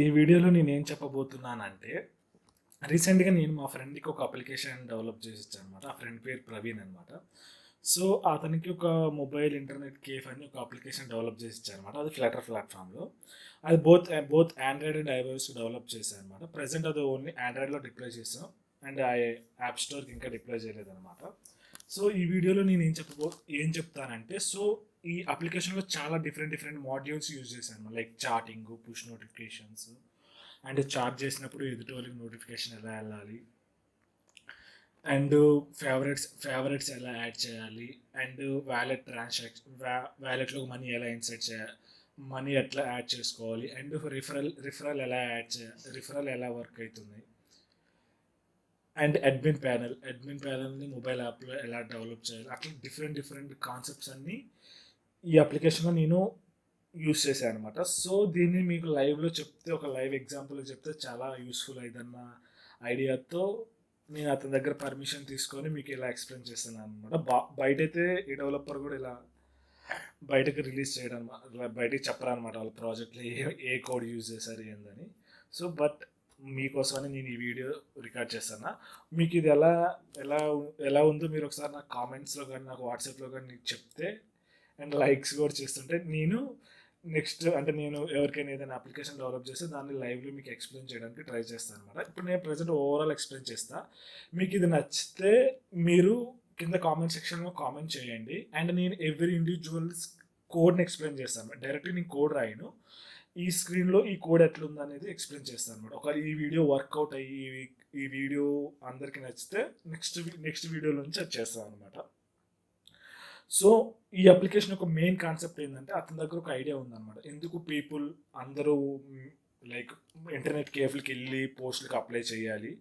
ఈ వీడియోలో నేనేం చెప్పబోతున్నానంటే, రీసెంట్‌గా నేను మా ఫ్రెండ్‌కి ఒక అప్లికేషన్ డెవలప్ చేసి ఇచ్చాననమాట. ఆ ఫ్రెండ్ పేరు ప్రవీణ్ అనమాట. సో, అతనికి ఒక మొబైల్ ఇంటర్నెట్ కేఫ్ అని ఒక అప్లికేషన్ డెవలప్ చేసి ఇచ్చాననమాట. అది ఫ్లటర్ ప్లాట్‌ఫామ్‌లో. అది both Android and iOS develop చేశాననమాట. ప్రెజెంట్ అది ఓన్లీ ఆండ్రాయిడ్‌లో డిప్లాయ్ చేసాం. అండ్ యాప్ స్టోర్‌కి ఇంకా డిప్లాయ్ చేయలేదనమాట. సో, ఈ వీడియోలో నేను ఏం చెప్తానంటే, ఈ అప్లికేషన్‌లో చాలా డిఫరెంట్ మాడ్యూల్స్ యూజ్ చేశాను. Like chatting, push notifications and chat చేసినప్పుడు ఎదుటి వాళ్ళకి నోటిఫికేషన్ ఎలా వెళ్ళాలి, అండ్ ఫేవరెట్స్ ఎలా యాడ్ చేయాలి, అండ్ వ్యాలెట్లోకి మనీ ఎలా ఇన్సర్ట్ చేయాలి, మనీ ఎట్లా యాడ్ చేసుకోవాలి, అండ్ రిఫరల్ ఎలా యాడ్ చేయాలి, రిఫరల్ ఎలా వర్క్ అవుతుంది, అండ్ అడ్మిన్ ప్యానల్ని మొబైల్ యాప్లో ఎలా డెవలప్ చేయాలి, అట్లా డిఫరెంట్ కాన్సెప్ట్స్ అన్నీ ఈ అప్లికేషన్లో నేను యూస్ చేశాను అనమాట. సో దీన్ని మీకు లైవ్లో చెప్తే, ఒక లైవ్ ఎగ్జాంపుల్ చెప్తే చాలా యూస్ఫుల్ అయిందన్న ఐడియాతో నేను అతని దగ్గర పర్మిషన్ తీసుకొని మీకు ఇలా ఎక్స్ప్లెయిన్ చేస్తున్నాను అనమాట. బయటైతే ఈ డెవలపర్ కూడా ఇలా బయటకు రిలీజ్ చేయడం, బయటకు చెప్పరనమాట వాళ్ళ ప్రాజెక్ట్లో ఏ కోడ్ యూజ్ చేశారు ఏందని. సో బట్ మీకోసమని నేను ఈ వీడియో రికార్డ్ చేస్తాను. మీకు ఇది ఎలా ఎలా ఉందో మీరు ఒకసారి నాకు కామెంట్స్లో కానీ నాకు వాట్సాప్లో కానీ చెప్తే అండ్ లైక్స్ కూడా చేస్తుంటే నేను నేను ఎవరికైనా ఏదైనా అప్లికేషన్ డెవలప్ చేస్తే దాన్ని లైవ్లో మీకు ఎక్స్ప్లెయిన్ చేయడానికి ట్రై చేస్తాను అనమాట. ఇప్పుడు నేను ప్రజెంట్ ఓవరాల్ ఎక్స్ప్లెయిన్ చేస్తా. మీకు ఇది నచ్చితే మీరు కింద కామెంట్ సెక్షన్లో కామెంట్ చేయండి. అండ్ నేను ఎవ్రీ ఇండివిజువల్స్ కోడ్ని ఎక్స్ప్లెయిన్ చేస్తాను. డైరెక్ట్గా నేను కోడ్ రాయను. ఈ స్క్రీన్లో ఈ కోడ్ ఎట్లుంది అనేది ఎక్స్ప్లెయిన్ చేస్తాను అనమాట. ఒకవేళ ఈ వీడియో వర్కౌట్ అయ్యి ఈ వీడియో అందరికీ నచ్చితే నెక్స్ట్ వీడియో నుంచి అది చేస్తాను అనమాట. సో ఈ అప్లికేషన్ యొక్క మెయిన్ కాన్సెప్ట్ ఏంటంటే, అతని దగ్గర ఒక ఐడియా ఉందన్నమాట. ఎందుకు పీపుల్ అందరూ లైక్ ఇంటర్నెట్ కేఫ్లకి వెళ్ళి పోస్టులకు అప్లై చేయాలి,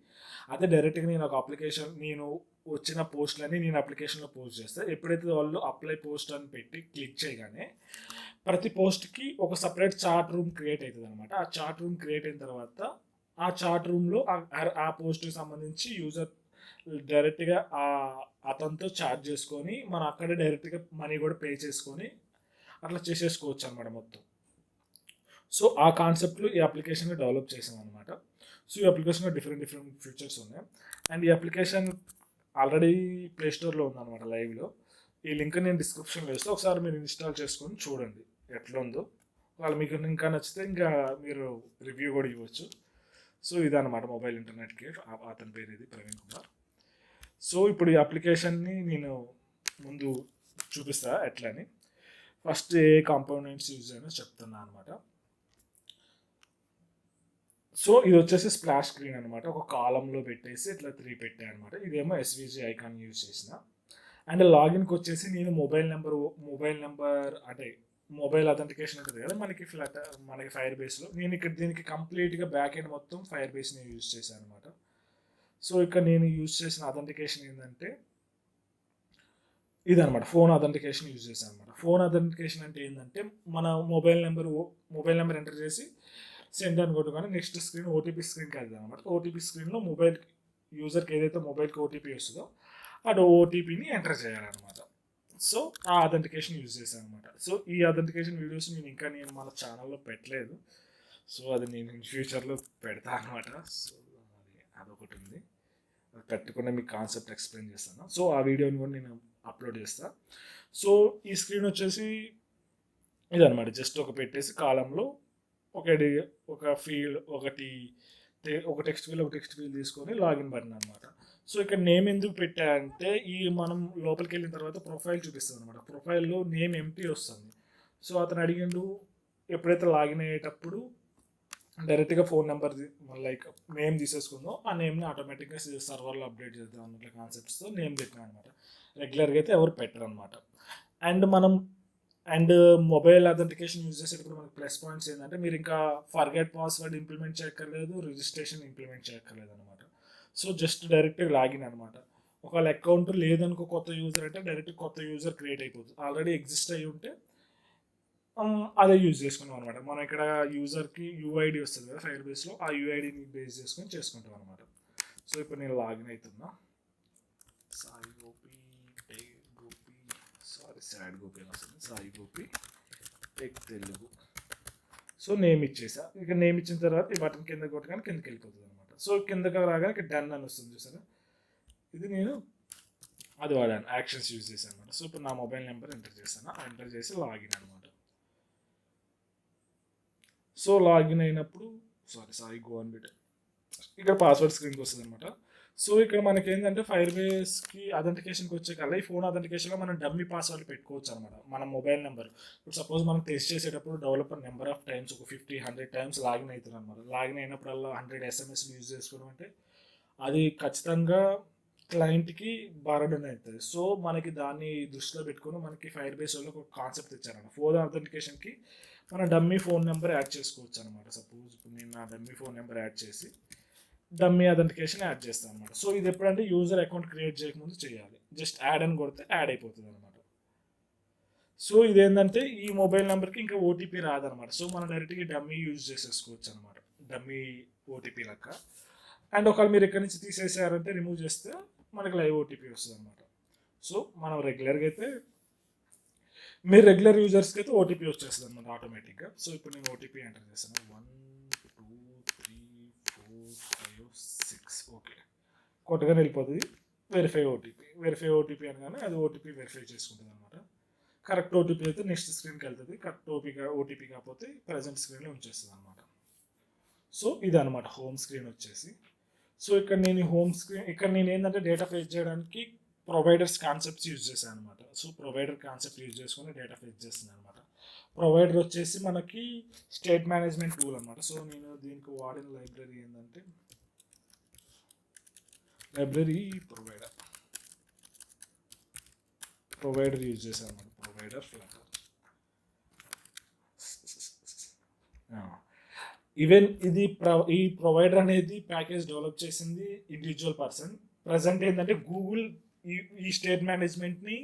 అదే డైరెక్ట్గా నేను వచ్చిన పోస్టులని నేను అప్లికేషన్లో పోస్ట్ చేస్తాను. ఎప్పుడైతే వాళ్ళు అప్లై పోస్ట్ అని పెట్టి క్లిక్ చేయగానే ప్రతి పోస్ట్కి ఒక సపరేట్ చాట్ రూమ్ క్రియేట్ అవుతుంది అనమాట. ఆ చాట్ రూమ్ క్రియేట్ అయిన తర్వాత ఆ చాట్ రూమ్లో ఆ పోస్ట్కి సంబంధించి యూజర్ డైరెక్ట్గా అతనితో చార్జ్ చేసుకొని మనం అక్కడే డైరెక్ట్గా మనీ కూడా పే చేసుకొని అట్లా చేసేసుకోవచ్చు అనమాట మొత్తం. సో ఆ కాన్సెప్ట్లు ఈ అప్లికేషన్లో డెవలప్ చేసాం అనమాట. సో ఈ అప్లికేషన్లో డిఫరెంట్ ఫీచర్స్ ఉన్నాయి. అండ్ ఈ అప్లికేషన్ ఆల్రెడీ ప్లే స్టోర్లో ఉందన్నమాట లైవ్లో. ఈ లింక్ నేను డిస్క్రిప్షన్లో వేస్తే ఒకసారి మీరు ఇన్స్టాల్ చేసుకొని చూడండి ఎట్లా ఉందో. వాళ్ళు మీకు ఇంకా నచ్చితే ఇంకా మీరు రివ్యూ కూడా ఇవ్వచ్చు. సో ఇదన్నమాట మొబైల్ ఇంటర్నెట్ కేఫ్. అతని పేరు ఇది ప్రవీణ్ కుమార్. సో ఇప్పుడు ఈ అప్లికేషన్ని నేను ముందు చూపిస్తా ఎట్లా అని. ఫస్ట్ ఏ కాంపోనెంట్స్ యూజ్ అయినా చెప్తున్నా అనమాట. సో ఇది వచ్చేసి స్ప్లాష్ స్క్రీన్ అనమాట. ఒక కాలంలో పెట్టేసి ఇట్లా 3 పెట్టాయి అనమాట. ఇదేమో ఎస్విజి ఐకాన్ యూజ్ చేసిన. అండ్ లాగిన్కి వచ్చేసి నేను మొబైల్ నెంబర్ అంటే మొబైల్ అథెంటికేషన్ ఉంటుంది కదా మనకి ఫైర్ బేస్లో. నేను ఇక్కడ దీనికి కంప్లీట్గా బ్యాక్ ఎండ్ మొత్తం ఫైర్ బేస్ని యూజ్ చేశాను అనమాట. సో ఇక్కడ నేను యూజ్ చేసిన అథెంటికేషన్ ఏంటంటే ఇదనమాట, ఫోన్ అథెంటికేషన్ యూజ్ చేశాను అనమాట. ఫోన్ అథెంటికేషన్ అంటే ఏంటంటే మన మొబైల్ నెంబర్ ఎంటర్ చేసి సెండ్ అని కొట్టుకొని నెక్స్ట్ స్క్రీన్ ఓటీపీ స్క్రీన్కి వెళ్తాం అనమాట. ఓటీపీ స్క్రీన్లో యూజర్కి ఏదైతే మొబైల్కి ఓటీపీ వస్తుందో అటు ఓటీపీని ఎంటర్ చేయాలన్నమాట. సో ఆ అథెంటికేషన్ యూజ్ చేశాను అనమాట. సో ఈ అథెంటికేషన్ వీడియోస్ నేను మన ఛానల్లో పెట్టలేదు. సో అది నేను ఫ్యూచర్లో పెడతా అనమాట. సో అదొకటి ఉంది, అది పెట్టుకునే మీకు కాన్సెప్ట్ ఎక్స్ప్లెయిన్ చేస్తాను. సో ఆ వీడియోని కూడా నేను అప్లోడ్ చేస్తాను. సో ఈ స్క్రీన్ వచ్చేసి ఇదనమాట. జస్ట్ పెట్టేసి కాలంలో ఒక ఫీల్డ్ ఒక టెక్స్ట్ ఫీల్డ్ తీసుకొని లాగిన్ బటన్ అనమాట. సో ఇక్కడ నేమ్ ఎందుకు పెట్టారంటే మనం లోపలికి వెళ్ళిన తర్వాత ప్రొఫైల్ చూపిస్తుంది అనమాట. ప్రొఫైల్లో నేమ్ ఎంటీ వస్తుంది. సో అతను అడిగిండు ఎప్పుడైతే లాగిన్ అయ్యేటప్పుడు డైరెక్ట్గా ఫోన్ నెంబర్ లైక్ నేమ్ తీసేసుకుందో ఆ నేమ్ని ఆటోమేటిక్గా సర్వర్లో అప్డేట్ చేద్దాం అన్నట్ల కాన్సెప్ట్స్తో నేమ్ పెట్టినా అనమాట. రెగ్యులర్గా అయితే ఎవరు పెట్టరు అనమాట. అండ్ మొబైల్ అథెంటికేషన్ యూజ్ చేసేటప్పుడు మనకి ప్లస్ పాయింట్స్ ఏంటంటే, మీరు ఇంకా ఫర్గెట్ పాస్వర్డ్ ఇంప్లిమెంట్ చేయక్కర్లేదు, రిజిస్ట్రేషన్ ఇంప్లిమెంట్ చేయక్కర్లేదు అనమాట. సో జస్ట్ డైరెక్ట్గా లాగిన్ అనమాట. ఒకవేళ అకౌంట్ లేదనుకో కొత్త యూజర్ అంటే డైరెక్ట్ కొత్త యూజర్ క్రియేట్ అయిపోతుంది. ఆల్రెడీ ఎగ్జిస్ట్ అయ్యి ఉంటే అదే యూజ్ చేసుకున్నాం అనమాట. మనం ఇక్కడ యూజర్కి యూఐడి వస్తుంది కదా ఫైర్ బేస్లో, ఆ యూఐడిని బేస్ చేసుకొని చేసుకుంటాం అనమాట. సో ఇప్పుడు నేను లాగిన్ అవుతున్నా. సాయి గోపి సాడ్ గోపి అని వస్తుంది. Sai Gopi tech Telugu. So name ఇచ్చేసా. ఇక నేమ్ ఇచ్చిన తర్వాత ఈ బటన్ కింద కొట్టగానే కిందకి వెళ్ళిపోతుంది అనమాట. సో కిందకి రాగానే ఇక్కడ డన్ అని వస్తుంది చూసారా, ఇది నేను అది వాడాను, యాక్షన్స్ యూజ్ చేశాను అనమాట. సో ఇప్పుడు నా మొబైల్ నెంబర్ ఎంటర్ చేశాను, ఎంటర్ చేసి లాగిన్ అనమాట. సో లాగిన్ అయినప్పుడు సారీ గో అని పెట్టాను, ఇక్కడ పాస్వర్డ్ స్క్రీన్కి వస్తుంది అనమాట. సో ఇక్కడ మనకి ఏంటంటే ఫైర్ బేస్కి అథెంటికేషన్కి వచ్చే కల్లా ఈ ఫోన్ అథెంటికేషన్లో మనం డమ్మీ పాస్వర్డ్ పెట్టుకోవచ్చు అనమాట. మన మొబైల్ నెంబర్ ఇప్పుడు సపోజ్ మనం టెస్ట్ చేసేటప్పుడు డెవలపర్ నెంబర్ ఆఫ్ టైమ్స్ ఒక 50-100 టైమ్స్ లాగిన్ అవుతుంది అనమాట. లాగిన్ అయినప్పుడల్లా 100 SMS యూజ్ చేసుకోవడం అంటే అది ఖచ్చితంగా క్లయింట్కి బర్డెన్ అవుతుంది. సో మనకి దాన్ని దృష్టిలో పెట్టుకుని మనకి ఫైర్ బేస్ వాళ్ళు ఒక కాన్సెప్ట్ ఇచ్చారన్నమాట. ఫోన్ అథెంటికేషన్కి మన డమ్మీ ఫోన్ నెంబర్ యాడ్ చేసుకోవచ్చు అనమాట. సపోజ్ ఇప్పుడు నేను నా డమ్మీ ఫోన్ నెంబర్ యాడ్ చేసి డమ్మీ అథెంటికేషన్ యాడ్ చేస్తాను అనమాట. సో ఇది ఎప్పుడంటే యూజర్ అకౌంట్ క్రియేట్ చేయకముందు చేయాలి. జస్ట్ యాడ్ అని కొడితే యాడ్ అయిపోతుంది అనమాట. సో ఇదేంటంటే ఈ మొబైల్ నెంబర్కి ఇంకా ఓటీపీ రాదనమాట. సో మనం డైరెక్ట్గా డమ్మీ యూజ్ చేసేసుకోవచ్చు అనమాట, డమ్మీ ఓటీపీ లెక్క. అండ్ ఒకవేళ మీరు ఎక్కడి నుంచి తీసేసారంటే రిమూవ్ చేస్తే మనకి లైవ్ ఓటీపీ వస్తుంది అనమాట. సో మనం రెగ్యులర్గా అయితే మీరు రెగ్యులర్ యూజర్స్కి అయితే ఓటీపీ వచ్చేస్తుంది అనమాట ఆటోమేటిక్గా. సో ఇప్పుడు నేను ఓటీపీ ఎంటర్ చేస్తాను, 1 2 3 4 5 6 ఓకే, కొట్టగానే వెళ్ళిపోతుంది వెరిఫై ఓటీపీ అనగానే అది ఓటీపీ వెరిఫై చేసుకుంటుంది అనమాట. కరెక్ట్ ఓటీపీ అయితే నెక్స్ట్ స్క్రీన్కి వెళ్తుంది, కరెక్ట్ ఓటీపీ కాకపోతే ప్రజెంట్ స్క్రీన్లో ఉంచేస్తుంది అనమాట. సో ఇది అనమాట హోమ్ స్క్రీన్ వచ్చేసి. సో ఇక్కడ నేను ఏంటంటే డేటా ఫెచ్ చేయడానికి ప్రొవైడర్స్ కాన్సెప్ట్స్ యూజ్ చేశాను అనమాట. సో ప్రొవైడర్ కాన్సెప్ట్ యూజ్ చేసుకొని డేటా ఫెచ్ చేస్తున్నాను అనమాట. ప్రొవైడర్ వచ్చేసి మనకి స్టేట్ మేనేజ్మెంట్ టూల్ అనమాట. సో నేను దీనికి వాడిన లైబ్రరీ ఏంటంటే లైబ్రరీ ప్రొవైడర్ యూజ్ చేశాను అనమాట. Provider Flutter. ఈవెన్ ఇది ఈ ప్రొవైడర్ అనేది ప్యాకేజ్ డెవలప్ చేసింది ఇండివిజువల్ పర్సన్. ప్రజెంట్ ఏంటంటే గూగుల్ ఈ స్టేట్ మేనేజ్మెంట్ని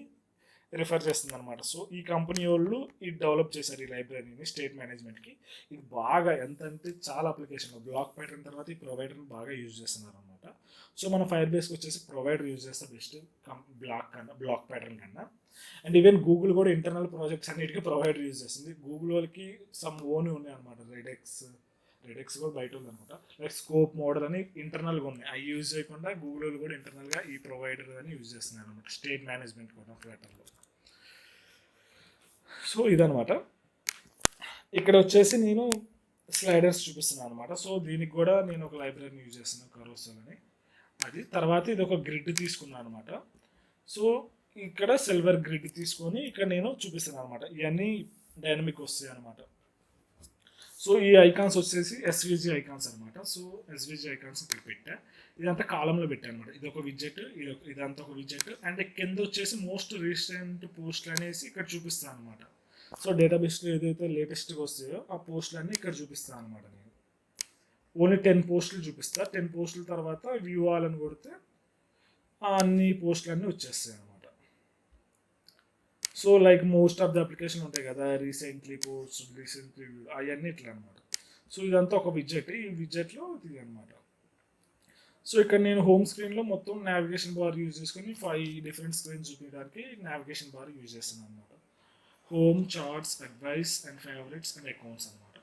రిఫర్ చేస్తుంది అనమాట. సో ఈ కంపెనీ వాళ్ళు ఇది డెవలప్ చేశారు ఈ లైబ్రరీని స్టేట్ మేనేజ్మెంట్కి. ఇది బాగా ఎంత అంటే చాలా అప్లికేషన్లో బ్లాక్ ప్యాటర్న్ తర్వాత ఈ ప్రొవైడర్ని బాగా యూజ్ చేస్తున్నారు అనమాట. సో మన ఫైర్ బేస్కి వచ్చేసి ప్రొవైడర్ యూజ్ చేస్తే బెస్ట్ బ్లాక్ ప్యాటర్న్ కన్నా. అండ్ ఈవెన్ గూగుల్ కూడా ఇంటర్నల్ ప్రాజెక్ట్స్ అన్నిటికీ ప్రొవైడర్ యూజ్ చేస్తుంది. గూగుల్ వాళ్ళకి సమ్ ఓన్ ఉన్నాయి అనమాట, రెడెక్స్ కూడా బయట ఉందనమాట. లైక్ స్కోప్ మోడల్ అని ఇంటర్నల్గా ఉన్నాయి, అవి యూజ్ చేయకుండా గూగుల్ వాళ్ళు కూడా ఇంటర్నల్గా ఈ ప్రొవైడర్ అని యూజ్ చేస్తున్నారు అనమాట స్టేట్ మేనేజ్మెంట్ కూడా ఫ్లటర్లో. సో ఇదనమాట. ఇక్కడ వచ్చేసి నేను స్లైడర్స్ చూపిస్తున్నాను అనమాట. సో దీనికి కూడా నేను ఒక లైబ్రరీని యూజ్ చేస్తున్నాను, కరోసల్ అని. అది తర్వాత ఇది ఒక గ్రిడ్ తీసుకున్నాను అనమాట. సో ఇక్కడ సిల్వర్ గ్రిడ్ తీసుకొని ఇక్కడ నేను చూపిస్తున్నాను అనమాట. ఇవన్నీ డైనమిక్ వస్తాయి అనమాట. సో ఈ ఐకాన్స్ వచ్చేసి ఎస్విజి ఐకాన్స్ అనమాట. సో ఎస్విజి ఐకాన్స్ ఇక్కడ పెట్టా, ఇదంతా కాలంలో పెట్టాను అనమాట. ఇది ఒక విజెట్, ఇదంతా ఒక విజెట్. అండ్ కింద వచ్చేసి మోస్ట్ రీసెంట్ పోస్ట్లు అనేసి ఇక్కడ చూపిస్తాను అనమాట. సో డేటాబేస్లో ఏదైతే లేటెస్ట్గా వస్తాయో ఆ పోస్టులన్నీ ఇక్కడ చూపిస్తాను అనమాట. నేను ఓన్లీ 10 పోస్టులు చూపిస్తా. 10 పోస్టుల తర్వాత వ్యూ ఆల్ అని కొడితే అన్ని పోస్టులన్నీ వచ్చేస్తాయి అనమాట. So like most of the application ఉంటాయి కదా, రీసెంట్లీ పోస్ట్, రీసెంట్లీ వ్యూ, అవన్నీ ఇట్లా అనమాట. సో ఇదంతా ఒక విజెట్, ఈ విజెట్లో ఇది అనమాట. సో ఇక్కడ నేను హోమ్ స్క్రీన్లో మొత్తం నావిగేషన్ బార్ యూజ్ చేసుకొని 5 డిఫరెంట్ స్క్రీన్స్ చూపించడానికి నావిగేషన్ బార్ యూజ్ చేస్తున్నాను అనమాట. Home, charts, advice and favourites and accounts అనమాట.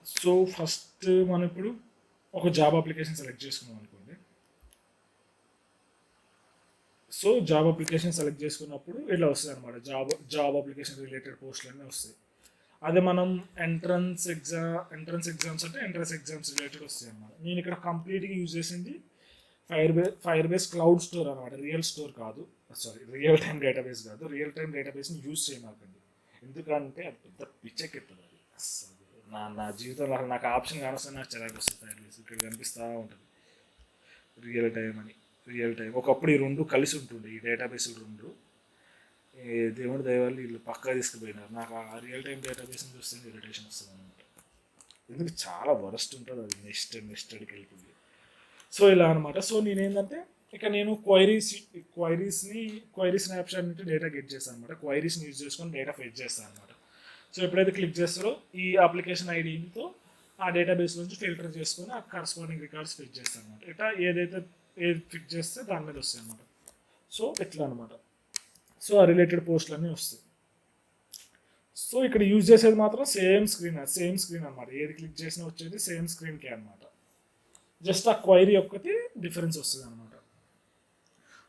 సో ఫస్ట్ మనం ఇప్పుడు ఒక జాబ్ అప్లికేషన్ సెలెక్ట్ చేసుకున్నాం అనుకోండి. సో జాబ్ అప్లికేషన్ సెలెక్ట్ చేసుకున్నప్పుడు ఇట్లా వస్తుంది అనమాట, జాబ్ అప్లికేషన్ రిలేటెడ్ పోస్టులు అన్నీ వస్తాయి. అదే మనం ఎంట్రన్స్ ఎగ్జామ్స్ అంటే ఎంట్రన్స్ ఎగ్జామ్స్ రిలేటెడ్ వస్తాయి అనమాట. నేను ఇక్కడ కంప్లీట్గా యూజ్ చేసింది ఫైర్ బేస్ క్లౌడ్ స్టోర్ అనమాట, రియల్ టైమ్ డేటాబేస్ కాదు. రియల్ టైమ్ డేటాబేస్ని యూజ్ చేయమాకండి, ఎందుకంటే అది పెద్ద పిచ్చెక్కిస్తుంది. అది అసలు నా జీవితంలో నాకు ఆప్షన్ కానొస్తే నాకు చిరాకు వస్తుంది. ఫైర్ బేస్ ఇక్కడ కనిపిస్తూ ఉంటుంది రియల్ టైం. ఒకప్పుడు ఈ రెండు కలిసి ఉంటుండే, ఈ డేటాబేస్లు రెండు. దేవుడి దయవల్ల వీళ్ళు పక్కా తీసుకుపోయినారు. నాకు ఆ రియల్ టైం డేటాబేస్ని చూస్తే ఇరిటేషన్ వస్తుంది అనమాట, ఎందుకు చాలా వరస్ట్ ఉంటుంది అది. నెస్టెడ్కి వెళ్తుంది. సో ఇలా అనమాట. సో నేనేంటంటే ఇక నేను క్వైరీ స్నాప్షాట్ నుంచి డేటా గెట్ చేస్తాను అనమాట. క్వైరీస్ని యూజ్ చేసుకొని డేటా ఫెచ్ చేస్తాను అనమాట. సో ఎప్పుడైతే క్లిక్ చేస్తారో ఈ అప్లికేషన్ ఐడితో ఆ డేటాబేస్ నుంచి ఫిల్టర్ చేసుకొని ఆ కరస్పాండింగ్ రికార్డ్స్ ఫెచ్ చేస్తాను అనమాట. ఇట్లా ఏది ఫిక్స్ చేస్తే దాని మీద వస్తాయి అనమాట. సో ఇట్లా అనమాట. సో ఆ రిలేటెడ్ పోస్టులు అన్నీ వస్తాయి. సో ఇక్కడ యూజ్ చేసేది మాత్రం సేమ్ స్క్రీన్ అనమాట. ఏది క్లిక్ చేసినా వచ్చేది సేమ్ స్క్రీన్కే అనమాట. జస్ట్ ఆ క్వైరీ ఒక్కటి డిఫరెన్స్ వస్తుంది అనమాట.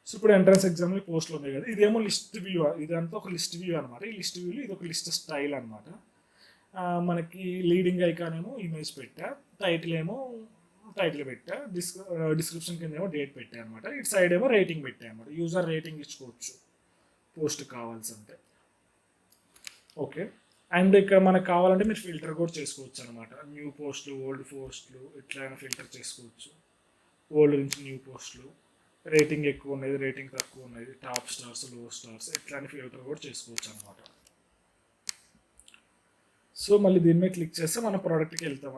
సో ఇప్పుడు ఎంట్రన్స్ ఎగ్జామ్లో పోస్టులు ఉన్నాయి కదా, ఇదేమో లిస్ట్ వ్యూ, ఇదంతా ఒక లిస్ట్ వ్యూ అనమాట. ఈ లిస్ట్ వ్యూలో ఇది ఒక లిస్ట్ స్టైల్ అనమాట. మనకి లీడింగ్ ఐకాన్ ఏమో ఇమేజ్ పెట్టా, టైటిల్ పెట్టా, డిస్క్రిప్షన్ కింద ఏమో డేట్ పెట్టా అనమాట. ఇటు సైడ్ ఏమో రేటింగ్ పెట్టా అనమాట. యూజర్ రేటింగ్ ఇచ్చుకోవచ్చు పోస్ట్ కావాల్సి అంటే. ఓకే, అండ్ ఇక్కడ మనకు కావాలంటే మీరు ఫిల్టర్ కూడా చేసుకోవచ్చు అనమాట. న్యూ పోస్టులు, ఓల్డ్ పోస్టులు ఎట్లయినా ఫిల్టర్ చేసుకోవచ్చు. ఓల్డ్ నుంచి న్యూ పోస్టులు, రేటింగ్ ఎక్కువ ఉన్నది, రేటింగ్ తక్కువ ఉన్నది, టాప్ స్టార్స్, లో స్టార్స్ ఎట్లాంటి ఫిల్టర్ కూడా చేసుకోవచ్చు అనమాట. సో మళ్ళీ దీని మీద క్లిక్ చేస్తే మన ప్రోడక్ట్కి వెళ్తాం,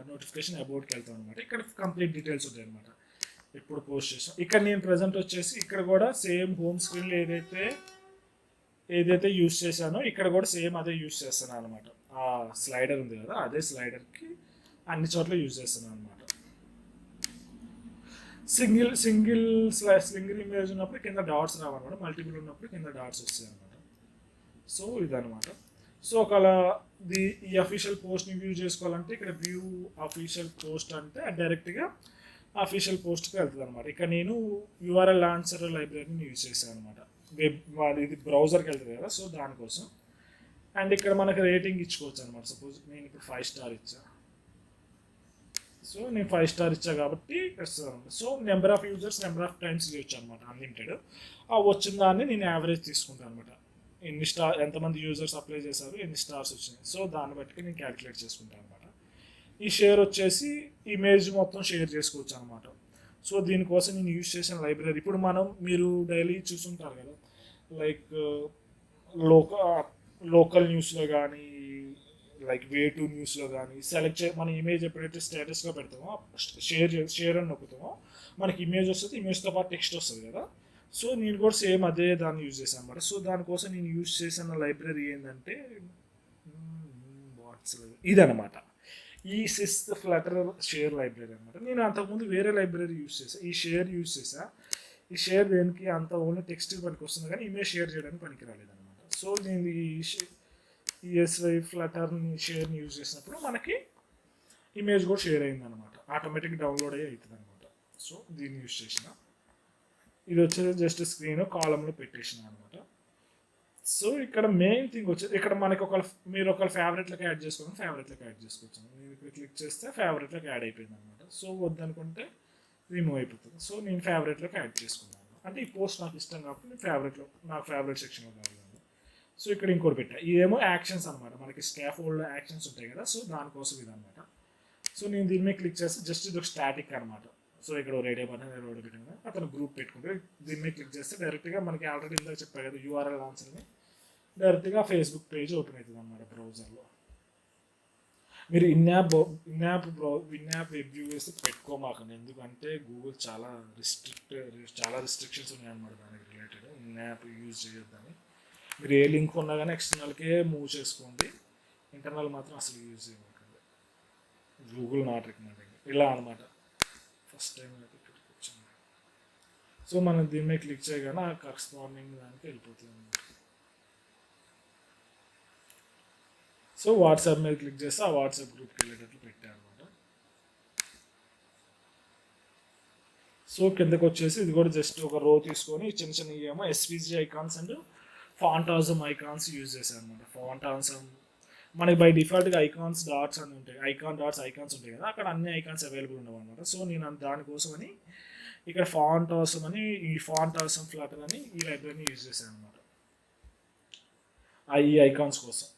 నోటిఫికేషన్ అబౌట్కి వెళ్తాం అనమాట. ఇక్కడ కంప్లీట్ డీటెయిల్స్ ఉంటాయి అనమాట, ఎప్పుడు పోస్ట్ చేసాం. ఇక్కడ నేను ప్రజెంట్ వచ్చేసి ఇక్కడ కూడా సేమ్ హోమ్ స్క్రీన్లో ఏదైతే యూస్ చేశానో ఇక్కడ కూడా సేమ్ అదే యూస్ చేస్తాను అనమాట. ఆ స్లైడర్ ఉంది కదా, అదే స్లైడర్కి అన్ని చోట్ల యూజ్ చేస్తున్నాను అనమాట. సింగిల్ ఇమేజ్ ఉన్నప్పుడు కింద డాట్స్ రావన్నమాట, మల్టిపుల్ ఉన్నప్పుడు కింద డాట్స్ వస్తాయి అనమాట. సో ఇదనమాట. సో ఒకవేళ ఈ అఫీషియల్ పోస్ట్ని వ్యూ చేసుకోవాలంటే ఇక్కడ వ్యూ అఫీషియల్ పోస్ట్ అంటే డైరెక్ట్గా అఫీషియల్ పోస్ట్కి వెళ్తుంది అనమాట. ఇక్కడ నేను యూఆర్ఎల్ ఆన్సర్ లైబ్రరీని యూజ్ చేశాను అనమాట. ఇది బ్రౌజర్కి వెళ్తుంది కదా, సో దానికోసం. అండ్ ఇక్కడ మనకి రేటింగ్ ఇచ్చుకోవచ్చు అనమాట. సపోజ్ నేను ఇప్పుడు 5 స్టార్ ఇచ్చా, సో నేను 5 స్టార్ ఇచ్చా కాబట్టి వస్తుంది అనమాట. So number of users number of times ఇవ్వచ్చు అనమాట, అన్లిమిటెడ్. ఆ వచ్చిన దాన్ని నేను యావరేజ్ తీసుకుంటాను అనమాట. ఎంతమంది యూజర్స్ అప్లై చేశారు, ఎన్ని స్టార్స్ వచ్చినాయి, సో దాన్ని బట్టి నేను క్యాలిక్యులేట్ చేసుకుంటాను అనమాట. ఈ షేర్ వచ్చేసి ఇమేజ్ మొత్తం షేర్ చేసుకోవచ్చు అనమాట. సో దీనికోసం నేను యూజ్ చేసిన లైబ్రరీ ఇప్పుడు మీరు డైలీ చూసుంటారు కదా, లైక్ లోకల్ న్యూస్లో కానీ, లైక్ వే2 న్యూస్లో కానీ మన ఇమేజ్ ఎప్పుడైతే స్టేటస్లో పెడతామో, షేర్ అని నొక్కుతామో మనకి ఇమేజ్ వస్తుంది, ఇమేజ్తో పాటు టెక్స్ట్ వస్తుంది కదా. సో నేను కూడా సేమ్ అదే దాన్ని యూజ్ చేశాను అనమాట. సో దానికోసం నేను యూజ్ చేసిన లైబ్రరీ ఏంటంటే ఇదనమాట, ఈ సిక్స్త్ ఫ్లటర్ షేర్ లైబ్రరీ అనమాట. నేను అంతకుముందు వేరే లైబ్రరీ యూజ్ చేశాను, ఈ షేర్ యూజ్ చేసా. ఈ షేర్ దేనికి అంత ఓన్లీ టెక్స్ట్ పనికి వస్తుంది కానీ ఇమేజ్ షేర్ చేయడానికి పనికి రాలేదనమాట. సో నేను ఈ ఎస్వై ఫ్లటర్ని షేర్ని యూజ్ చేసినప్పుడు మనకి ఇమేజ్ కూడా షేర్ అయిందనమాట, ఆటోమేటిక్ డౌన్లోడ్ అవుతుంది అనమాట. సో దీన్ని యూజ్ చేసిన. ఇది వచ్చేసి జస్ట్ స్క్రీన్ కాలంలో పెట్టేసిన అనమాట. సో ఇక్కడ మెయిన్ థింగ్ వచ్చేది, ఇక్కడ మనకి మీరు ఒకళ్ళ ఫేవరెట్లోకి యాడ్ చేసుకోవాలి, ఫేవరెట్లోకి యాడ్ చేసుకోవచ్చు. నేను ఇక్కడ క్లిక్ చేస్తే ఫేవరెట్లోకి యాడ్ అయిపోయింది అనమాట. సో వద్దనుకుంటే రిమూవ్ అయిపోతుంది. సో నేను ఫేవరెట్లోకి యాడ్ చేసుకున్నాను. అంటే ఈ పోస్ట్ నాకు ఇష్టం కాబట్టి నాకు ఫేవరెట్ సెక్షన్లో కావాలి. సో ఇక్కడ ఇంకోటి పెట్టా, ఇదేమో యాక్షన్స్ అనమాట, మనకి స్కాఫోల్డ్ యాక్షన్స్ ఉంటాయి కదా, సో దానికోసం ఇదనమాట. సో నేను దీని మీద క్లిక్ చేస్తే జస్ట్ ఇది ఒక స్టాటిక్ అనమాట. సో ఇక్కడ రేడియో బటన్ పెట్టాను కదా, అతను గ్రూప్ పెట్టుకుంటే దీని మీద క్లిక్ చేస్తే డైరెక్ట్గా మనకి ఆల్రెడీ ఇందాక చెప్పాను కదా యూఆర్ఎల్ ఆన్సర్ని, డైరెక్ట్గా ఫేస్బుక్ పేజ్ ఓపెన్ అవుతుంది అనమాట బ్రౌజర్లో. మీరు ఇన్యాప్ వెబ్ వ్యూ వేస్తే పెట్టుకోమాకండి, ఎందుకంటే గూగుల్ చాలా రిస్ట్రిక్షన్స్ ఉన్నాయన్నమాట దానికి రిలేటెడ్. ఇన్యాప్ యూజ్ చేయొద్దని. మీరు ఏ లింక్ ఉన్నా కానీ ఎక్స్టర్నల్కే మూవ్ చేసుకోండి, ఇంటర్నల్ మాత్రం అసలు యూజ్ చేయకండి. గూగుల్ నాట్ రికమెండింగ్ ఇలా అనమాట. ఫస్ట్ టైం అయితే ఇక్కడికి వచ్చాను. సో మనం దీని మీద క్లిక్ చేయగానే ఆ కరెస్పాండింగ్ దానికి వెళ్ళిపోతుంది. సో వాట్సాప్ మీద క్లిక్ చేస్తే ఆ వాట్సాప్ గ్రూప్కి వెళ్ళేటట్లు పెట్టాను అనమాట. సో కిందకు వచ్చేసి ఇది కూడా జస్ట్ ఒక రో తీసుకొని చిన్న చిన్న ఏమో ఎస్విజి ఐకాన్స్ అండ్ ఫాంటాజమ్ ఐకాన్స్ యూజ్ చేశాను అనమాట. ఫాంటాజమ్ మనకి బై డిఫాల్ట్గా ఐకాన్స్ డాట్స్ అని ఉంటాయి, ఐకాన్స్ ఉంటాయి కదా, అక్కడ అన్ని ఐకాన్స్ అవైలబుల్ ఉండవు అనమాట. సో నేను దానికోసమని ఇక్కడ ఫాంటాజమ్ అని, ఈ ఫాంటాజమ్ ఫ్లటర్ అని ఈ లైబ్రరీని యూజ్ చేశాను అనమాట ఈ ఐకాన్స్ కోసం.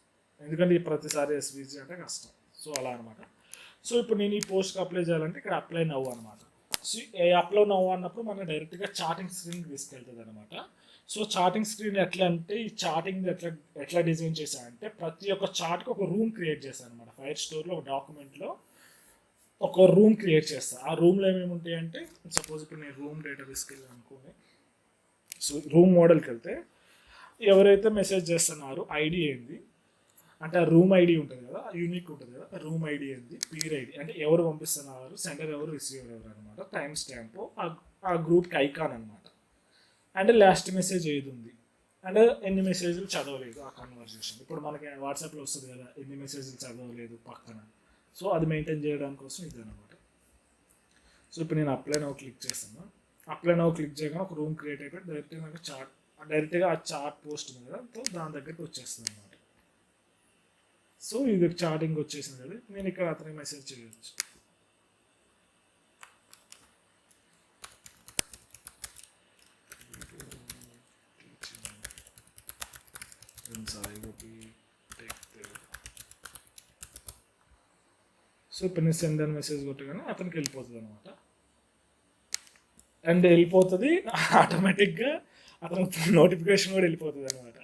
ఎందుకంటే ప్రతిసారి ఎస్విజి అంటే కష్టం. సో అలా అనమాట. సో ఇప్పుడు నేను ఈ పోస్ట్కి అప్లై చేయాలంటే ఇక్కడ అప్లై నవ్వు అనమాట. సో అప్లై నవ్వు అన్నప్పుడు మనం డైరెక్ట్గా చాటింగ్ స్క్రీన్కి తీసుకెళ్తుంది అనమాట. సో చాటింగ్ స్క్రీన్ ఎట్లా అంటే, ఈ చాటింగ్ ఎట్లా డిజైన్ చేశానంటే ప్రతి ఒక్క చాట్కి ఒక రూమ్ క్రియేట్ చేశాను అనమాట. ఫైర్ స్టోర్లో ఒక డాక్యుమెంట్లో ఒక రూమ్ క్రియేట్ చేస్తాను. ఆ రూమ్లో ఏమేమి ఉంటాయంటే, సపోజ్ ఇప్పుడు నేను రూమ్ డేటాబేస్కి వెళ్ళి అనుకోని, సో రూమ్ మోడల్కి వెళ్తే ఎవరైతే మెసేజ్ చేస్తున్నారో ఐడి ఏంది అంటే ఆ రూమ్ ఐడి ఉంటుంది కదా, యూనిక్ ఉంటుంది కదా, రూమ్ ఐడి ఏంది, పీర్ ఐడి అంటే ఎవరు పంపిస్తున్నారు, సెండర్ ఎవరు, రిసీవర్ ఎవరు అనమాట, టైం స్టాంపు, ఆ గ్రూప్కి ఐకాన్ అనమాట. అండ్ లాస్ట్ మెసేజ్ ఏది ఉంది, అండ్ ఎన్ని మెసేజ్లు చదవలేదు ఆ కన్వర్జేషన్. ఇప్పుడు మనకి వాట్సాప్లో వస్తుంది కదా ఎన్ని మెసేజ్లు చదవలేదు పక్కన. సో అది మెయింటైన్ చేయడం కోసం ఇది అనమాట. సో ఇప్పుడు నేను అప్లై నౌ క్లిక్ చేస్తాను. అప్లై నౌ క్లిక్ చేయగానే ఒక రూమ్ క్రియేట్ అయిపోయి డైరెక్ట్గా నాకు డైరెక్ట్గా ఆ చార్ట్ పోస్ట్ ఉంది కదా, సో దాని దగ్గరికి వచ్చేస్తుంది అనమాట. సో ఇది చాటింగ్ వచ్చేసింది కదా, నేను ఇక్కడ అతనికి మెసేజ్ చేయవచ్చు. సో ఇప్పుడు నేను సెండ్ అని మెసేజ్ కొట్టగానే అతనికి వెళ్ళిపోతుంది అనమాట. అండ్ వెళ్ళిపోతుంది ఆటోమేటిక్గా అతనికి నోటిఫికేషన్ కూడా వెళ్ళిపోతుంది అనమాట.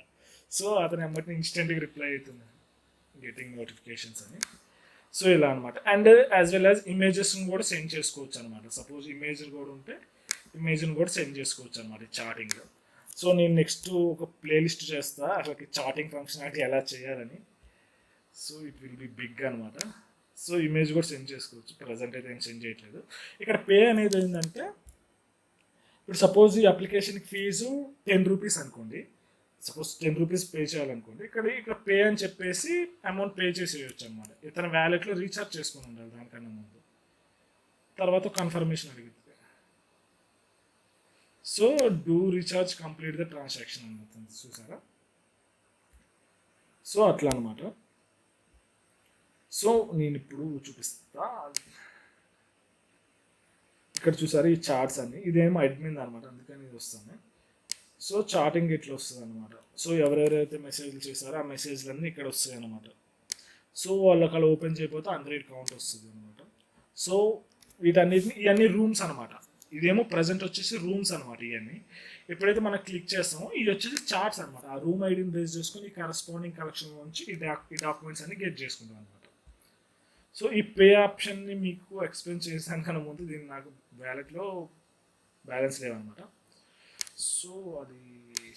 సో అతను ఎమ్మటిని ఇన్స్టెంట్గా రిప్లై అవుతుంది గెటింగ్ నోటిఫికేషన్స్ అని. సో ఇలా అనమాట. అండ్ యాజ్ వెల్ యాజ్ ఇమేజెస్ని కూడా సెండ్ చేసుకోవచ్చు అనమాట. సపోజ్ ఇమేజ్ కూడా ఉంటే ఇమేజ్ని కూడా సెండ్ చేసుకోవచ్చు అనమాట చాటింగ్లో. సో నేను నెక్స్ట్ ఒక ప్లేలిస్ట్ చేస్తా అసలు చాటింగ్ ఫంక్షనాలిటీ ఎలా చేయాలని. So it will be big అనమాట. సో ఇమేజ్ కూడా సెండ్ చేసుకోవచ్చు. ప్రజెంట్ అయితే ఏం సెండ్ చేయట్లేదు. ఇక్కడ పే అనేది ఏంటంటే ఇప్పుడు సపోజ్ ఈ అప్లికేషన్కి ఫీజు 10 రూపీస్ అనుకోండి. సపోజ్ 10 రూపీస్ పే చేయాలనుకోండి. ఇక్కడ పే అని చెప్పేసి అమౌంట్ పే చేసేయచ్చు అనమాట. ఇతని వ్యాలెట్లో రీఛార్జ్ చేసుకుని ఉండాలి దానికన్నా ముందు. తర్వాత కన్ఫర్మేషన్ అడుగుతుంది. So do recharge complete the transaction అనుకుంటుంది, చూసారా. సో అట్లా అనమాట. సో నేను ఇప్పుడు చూపిస్తా. ఇక్కడ చూసారు ఈ చార్ట్స్ అన్ని, ఇదేమో అడ్మిన్ అనమాట, అందుకని ఇది వస్తుంది. సో చాటింగ్ ఇట్లా వస్తుంది అనమాట. సో ఎవరెవరైతే మెసేజ్లు చేశారో ఆ మెసేజ్లన్నీ ఇక్కడ వస్తాయి అనమాట. సో వాళ్ళు అక్కడ ఓపెన్ చేయకపోతే 100 కౌంట్ వస్తుంది అనమాట. సో వీటన్నిటిని ఇవన్నీ రూమ్స్ అనమాట. ఇదేమో ప్రజెంట్ వచ్చేసి రూమ్స్ అనమాట. ఇవన్నీ ఎప్పుడైతే మనం క్లిక్ చేస్తామో ఇవి వచ్చేసి చార్ట్స్ అనమాట. ఆ రూమ్ ఐడిని బేస్ చేసుకొని కరస్పాండింగ్ కలెక్షన్ నుంచి ఈ డాక్యుమెంట్స్ అన్ని గెట్ చేసుకుంటాం అనమాట. సో ఈ పే ఆప్షన్ని మీకు ఎక్స్ప్లెయిన్ చేశాను కన్నా ముందు దీన్ని నాకు వ్యాలెట్లో బ్యాలెన్స్ లేవన్నమాట. సో అది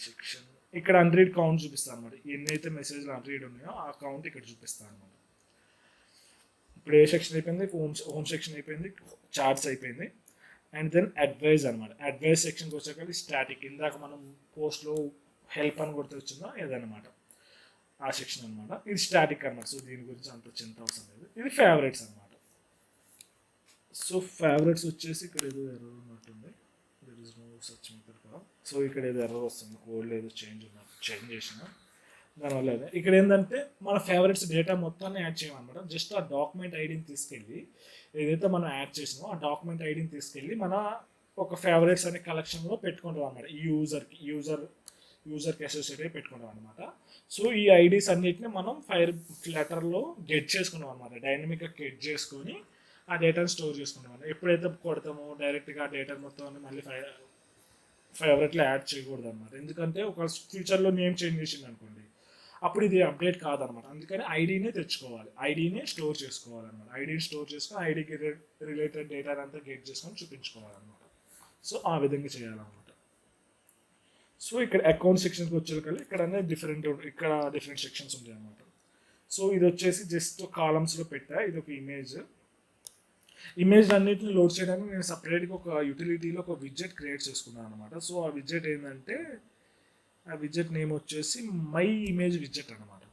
సెక్షన్ ఇక్కడ 100 కౌంట్ చూపిస్తాను అనమాట. ఎన్నైతే మెసేజ్లు 100 ఉన్నాయో ఆ కౌంట్ ఇక్కడ చూపిస్తాను అనమాట. ఇప్పుడు ఏ సెక్షన్ అయిపోయింది, హోమ్ సెక్షన్ అయిపోయింది, చార్ట్స్ అయిపోయింది. అండ్ దెన్ అడ్వైజ్ అనమాట. అడ్వైజ్ సెక్షన్కి వచ్చాక స్టాటిక్, ఇందాక మనం పోస్ట్లో హెల్ప్ అని కొడితే వచ్చిందో ఏదన్నమాట ఆ సెక్షన్ అనమాట. ఇది స్టాటిక్ అనమాట. సో దీని గురించి అంత చింత అవసరం లేదు. ఇది ఫేవరెట్స్ అనమాట. సో ఫేవరెట్స్ వచ్చేసి ఇక్కడ ఏదో ఎర్రర్ ఉన్నట్టుంది. There is no such method కదా. సో ఇక్కడ ఏదో ఎర్రర్ వస్తుంది, కోడ్లో ఏదో చేంజ్ చేసిన దానివల్ల. ఇక్కడ ఏంటంటే మన ఫేవరెట్స్ డేటా మొత్తాన్ని యాడ్ చేయమన్నమాట. జస్ట్ ఆ డాక్యుమెంట్ ఐడిని తీసుకెళ్ళి ఏదైతే మనం యాడ్ చేసినామో ఆ డాక్యుమెంట్ ఐడిని తీసుకెళ్ళి మన ఒక ఫేవరెట్స్ అనే కలెక్షన్లో పెట్టుకుంటాం అనమాట. ఈ యూజర్కి అసోసియేట్ అయ్యి పెట్టుకుంటాం అనమాట. సో ఈ ఐడీస్ అన్నిటిని మనం ఫ్లటర్లో గెట్ చేసుకున్నాం అనమాట. డైనమిక్గా గెట్ చేసుకొని ఆ డేటాను స్టోర్ చేసుకున్నాం అనమాట. ఎప్పుడైతే కొడతామో డైరెక్ట్గా ఆ డేటా మొత్తం మళ్ళీ ఫేవరెట్లో యాడ్ చేయకూడదు అనమాట. ఎందుకంటే ఒక ఫ్యూచర్లో నేమ్ చేంజ్ చేసింది అనుకోండి, అప్పుడు ఇది అప్డేట్ కాదనమాట. అందుకని ఐడీనే తెచ్చుకోవాలి, ఐడీనే స్టోర్ చేసుకోవాలన్నమాట. ఐడీని స్టోర్ చేసుకొని ఐడీకి రిలేటెడ్ డేటా అంతా గెట్ చేసుకొని చూపించుకోవాలన్నమాట. సో ఆ విధంగా చేయాలన్నమాట. సో ఇక్కడ అకౌంట్ సెక్షన్కి వచ్చేకల్లా ఇక్కడ డిఫరెంట్ సెక్షన్స్ ఉంటాయి అన్నమాట. సో ఇది వచ్చేసి జస్ట్ కాలమ్స్లో పెట్టా. ఇది ఒక ఇమేజ్ అన్నిటిని లోడ్ చేయడానికి నేను సపరేట్గా ఒక యూటిలిటీలో ఒక విడ్జెట్ క్రియేట్ చేసుకున్నాను అనమాట. సో ఆ విడ్జెట్ ఏంటంటే ఆ విడ్జెట్ నేమ్ వచ్చేసి మై ఇమేజ్ విడ్జెట్ అనమాట.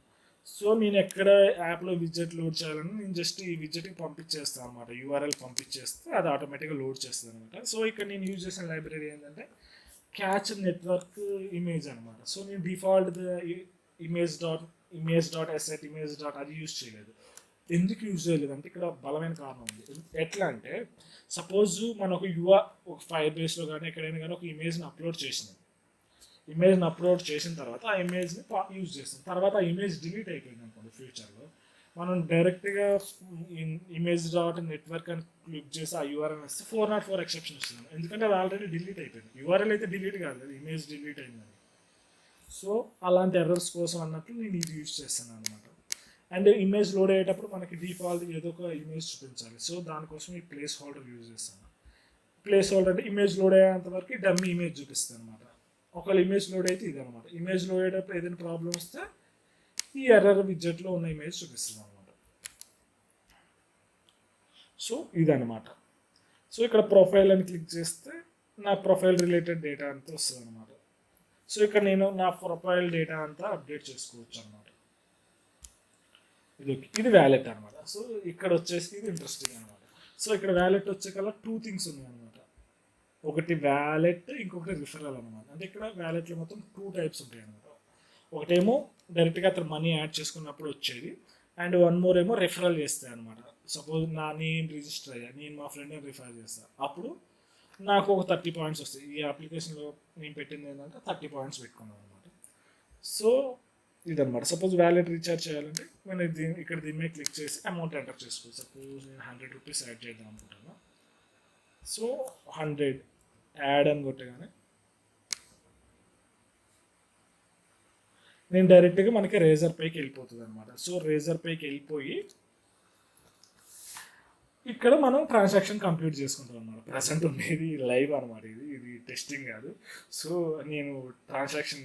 సో నేను ఎక్కడ యాప్లో విడ్జెట్ లోడ్ చేయాలని నేను జస్ట్ ఈ విడ్జెట్కి పంపించేస్తాను అనమాట. యూఆర్ఎల్ పంపించేస్తే అది ఆటోమేటిక్గా లోడ్ చేస్తుంది అనమాట. సో ఇక్కడ నేను యూజ్ చేసిన లైబ్రరీ ఏంటంటే క్యాచ్ నెట్వర్క్ ఇమేజ్ అనమాట. సో నేను default image dot asset image dot అది యూజ్ చేయలేదు. ఎందుకు యూజ్ చేయలేదు అంటే ఇక్కడ బలమైన కారణం ఉంది. ఎట్లా అంటే సపోజ్ మనం ఒక ఫైర్బేస్లో కానీ ఎక్కడైనా కానీ ఒక ఇమేజ్ని అప్లోడ్ చేసిన తర్వాత ఆ ఇమేజ్ని యూజ్ చేస్తాం. తర్వాత ఆ ఇమేజ్ డిలీట్ అయిపోయింది అనుకోండి ఫ్యూచర్లో, మనం డైరెక్ట్గా ఇమేజ్ డాట్ నెట్వర్క్ అని క్లిక్ చేసి ఆ యూఆర్ఎల్ వస్తే 404 ఎక్సెప్షన్ వస్తుంది. ఎందుకంటే అది ఆల్రెడీ డిలీట్ అయిపోయింది. యూఆర్ఎల్ అయితే డిలీట్ కాదు, అది ఇమేజ్ డిలీట్ అయిందని. సో అలాంటి ఎర్రర్స్ కోసం అన్నట్లు నేను ఇది యూజ్ చేస్తాను అనమాట. అండ్ ఇమేజ్ లోడ్ అయ్యేటప్పుడు మనకి డిఫాల్ట్ ఏదో ఒక ఇమేజ్ చూపించాలి. సో దానికోసం ఈ ప్లేస్ హోల్డర్ యూజ్ చేస్తాను. ప్లేస్ హోల్డర్ అంటే ఇమేజ్ లోడ్ అయ్యేంత వరకు డమ్మీ ఇమేజ్ చూపిస్తాను అనమాట. ఒకవేళ ఇమేజ్ లోడ్ అయితే ఇది అనమాట. ఇమేజ్ లోడ్ అయ్యేటప్పుడు ఏదైనా ప్రాబ్లం వస్తే ఈ ఎర్రర్ విడ్జెట్లో ఉన్న ఇమేజ్ చూపిస్తుంది అనమాట. సో ఇదనమాట. సో ఇక్కడ ప్రొఫైల్ అని క్లిక్ చేస్తే నా ప్రొఫైల్ రిలేటెడ్ డేటా అంతా వస్తుంది అనమాట. సో ఇక్కడ నేను నా ప్రొఫైల్ డేటా అంతా అప్డేట్ చేసుకోవచ్చు అనమాట. ఇది వ్యాలెట్ అనమాట. సో ఇక్కడ వచ్చేసి ఇది ఇంట్రెస్టింగ్ అనమాట. సో ఇక్కడ వ్యాలెట్ వచ్చే కల్లా 2 థింగ్స్ ఉన్నాయి అనమాట. ఒకటి వ్యాలెట్, ఇంకొకటి రిఫరల్ అనమాట. అంటే ఇక్కడ వ్యాలెట్లో మొత్తం 2 టైప్స్ ఉంటాయి అనమాట. ఒకటేమో డైరెక్ట్గా అతను మనీ యాడ్ చేసుకున్నప్పుడు వచ్చేది, అండ్ వన్ మోర్ ఏమో రెఫరల్ చేస్తాయి అనమాట. సపోజ్ నేను రిజిస్టర్ అయ్యా, నేను మా ఫ్రెండ్ని రిఫర్ చేస్తాను, అప్పుడు నాకు ఒక 30 పాయింట్స్ వస్తాయి. ఈ అప్లికేషన్లో నేను పెట్టింది ఏంటంటే 30 పాయింట్స్ పెట్టుకున్నాను అనమాట. సో ఇదనమాట. సపోజ్ వ్యాలెట్ రీఛార్జ్ చేయాలంటే నేను ఇక్కడ దీని మీద క్లిక్ చేసి అమౌంట్ ఎంటర్ చేసుకోవచ్చు. సపోజ్ నేను 100 రూపీస్ యాడ్ చేద్దాం అనుకుంటున్నా. సో 100 యాడ్ అని కొట్టగానే నేను డైరెక్ట్గా మనకి రేజర్ పైకి వెళ్ళిపోతుంది అనమాట. సో రేజర్ పైకి వెళ్ళిపోయి ఇక్కడ మనం ట్రాన్సాక్షన్ కంప్లీట్ చేసుకుంటాం అనమాట. ప్రజెంట్ ఉండేది లైవ్ అనమాట, ఇది టెస్టింగ్ కాదు. సో నేను ట్రాన్సాక్షన్